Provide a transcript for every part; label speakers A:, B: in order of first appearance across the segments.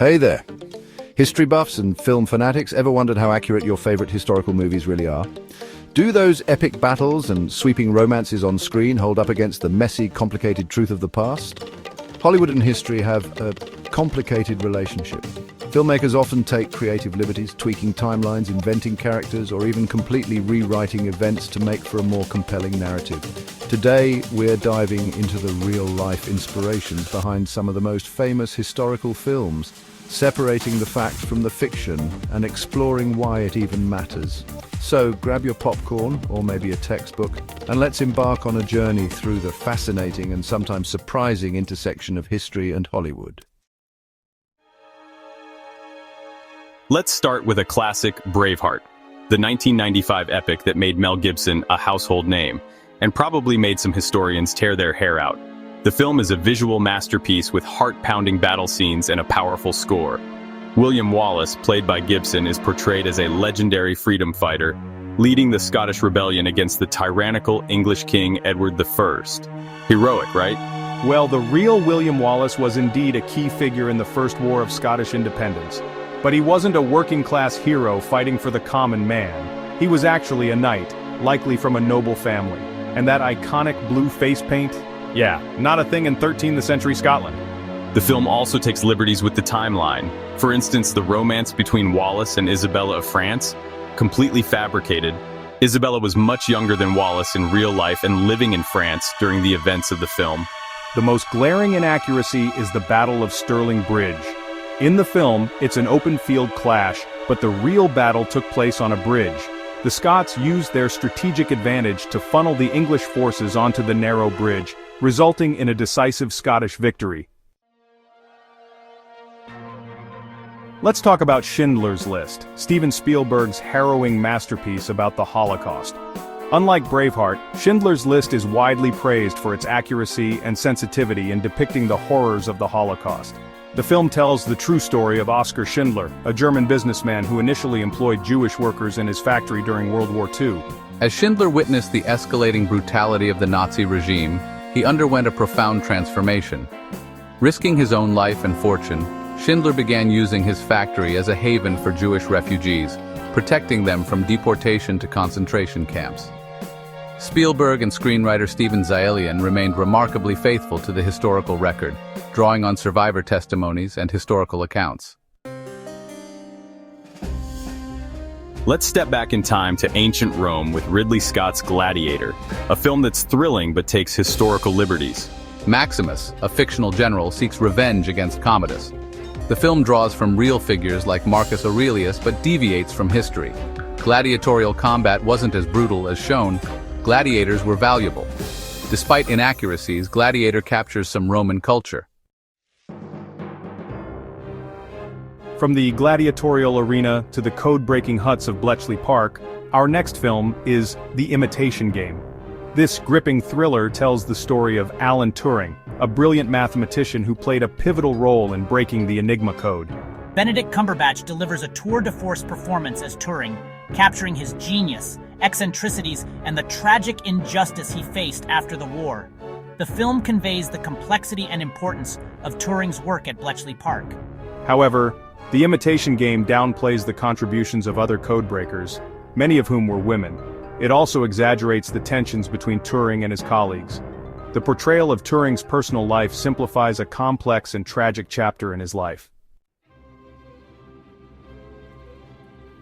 A: Hey there. History buffs and film fanatics, ever wondered how accurate your favorite historical movies really are? Do those epic battles and sweeping romances on screen hold up against the messy, complicated truth of the past? Hollywood and history have a complicated relationship. Filmmakers often take creative liberties, tweaking timelines, inventing characters, or even completely rewriting events to make for a more compelling narrative. Today, we're diving into the real-life inspirations behind some of the most famous historical films, separating the fact from the fiction and exploring why it even matters. So grab your popcorn, or maybe a textbook, and let's embark on a journey through the fascinating and sometimes surprising intersection of history and Hollywood.
B: Let's start with a classic, Braveheart, the 1995 epic that made Mel Gibson a household name, and probably made some historians tear their hair out. The film is a visual masterpiece with heart-pounding battle scenes and a powerful score. William Wallace, played by Gibson, is portrayed as a legendary freedom fighter, leading the Scottish rebellion against the tyrannical English King Edward I. Heroic, right?
C: Well, the real William Wallace was indeed a key figure in the First War of Scottish independence. But he wasn't a working-class hero fighting for the common man. He was actually a knight, likely from a noble family. And that iconic blue face paint? Yeah, not a thing in 13th century Scotland.
B: The film also takes liberties with the timeline. For instance, the romance between Wallace and Isabella of France, completely fabricated. Isabella was much younger than Wallace in real life and living in France during the events of the film.
C: The most glaring inaccuracy is the Battle of Stirling Bridge. In the film, it's an open-field clash, but the real battle took place on a bridge. The Scots used their strategic advantage to funnel the English forces onto the narrow bridge, resulting in a decisive Scottish victory. Let's talk about Schindler's List, Steven Spielberg's harrowing masterpiece about the Holocaust. Unlike Braveheart, Schindler's List is widely praised for its accuracy and sensitivity in depicting the horrors of the Holocaust. The film tells the true story of Oskar Schindler, a German businessman who initially employed Jewish workers in his factory during World War II.
D: As Schindler witnessed the escalating brutality of the Nazi regime, he underwent a profound transformation. Risking his own life and fortune, Schindler began using his factory as a haven for Jewish refugees, protecting them from deportation to concentration camps. Spielberg and screenwriter Steven Zaillian remained remarkably faithful to the historical record, drawing on survivor testimonies and historical accounts.
B: Let's step back in time to ancient Rome with Ridley Scott's Gladiator, a film that's thrilling but takes historical liberties.
D: Maximus, a fictional general, seeks revenge against Commodus. The film draws from real figures like Marcus Aurelius but deviates from history. Gladiatorial combat wasn't as brutal as shown. Gladiators were valuable. Despite inaccuracies, Gladiator captures some Roman culture.
C: From the gladiatorial arena to the code-breaking huts of Bletchley Park, our next film is The Imitation Game. This gripping thriller tells the story of Alan Turing, a brilliant mathematician who played a pivotal role in breaking the Enigma code.
E: Benedict Cumberbatch delivers a tour-de-force performance as Turing, capturing his genius, eccentricities, and the tragic injustice he faced after the war. The film conveys the complexity and importance of Turing's work at Bletchley Park.
C: However, The Imitation Game downplays the contributions of other codebreakers, many of whom were women. It also exaggerates the tensions between Turing and his colleagues. The portrayal of Turing's personal life simplifies a complex and tragic chapter in his life.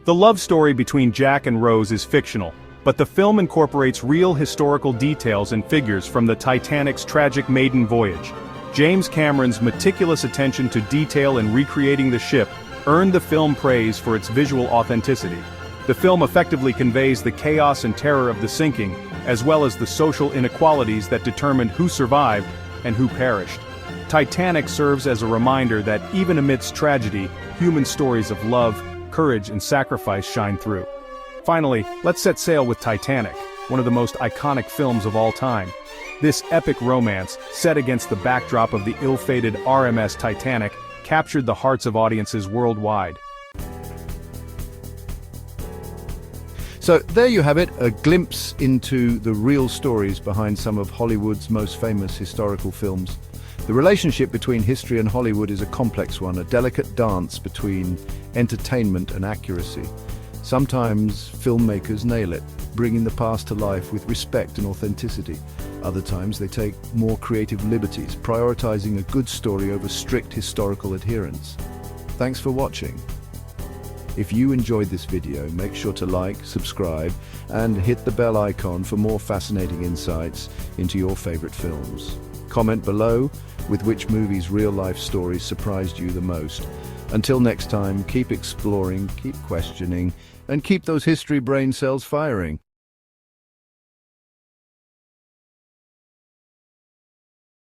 C: The love story between Jack and Rose is fictional, but the film incorporates real historical details and figures from the Titanic's tragic maiden voyage. James Cameron's meticulous attention to detail in recreating the ship earned the film praise for its visual authenticity. The film effectively conveys the chaos and terror of the sinking, as well as the social inequalities that determined who survived and who perished. Titanic serves as a reminder that even amidst tragedy, human stories of love, courage, and sacrifice shine through. Finally, let's set sail with Titanic, one of the most iconic films of all time. This epic romance, set against the backdrop of the ill-fated RMS Titanic, captured the hearts of audiences worldwide.
A: So there you have it, a glimpse into the real stories behind some of Hollywood's most famous historical films. The relationship between history and Hollywood is a complex one, a delicate dance between entertainment and accuracy. Sometimes filmmakers nail it, bringing the past to life with respect and authenticity. Other times they take more creative liberties, prioritizing a good story over strict historical adherence. Thanks for watching. If you enjoyed this video, make sure to like, subscribe, and hit the bell icon for more fascinating insights into your favorite films. Comment below with which movie's real-life stories surprised you the most. Until next time, keep exploring, keep questioning, and keep those history brain cells firing.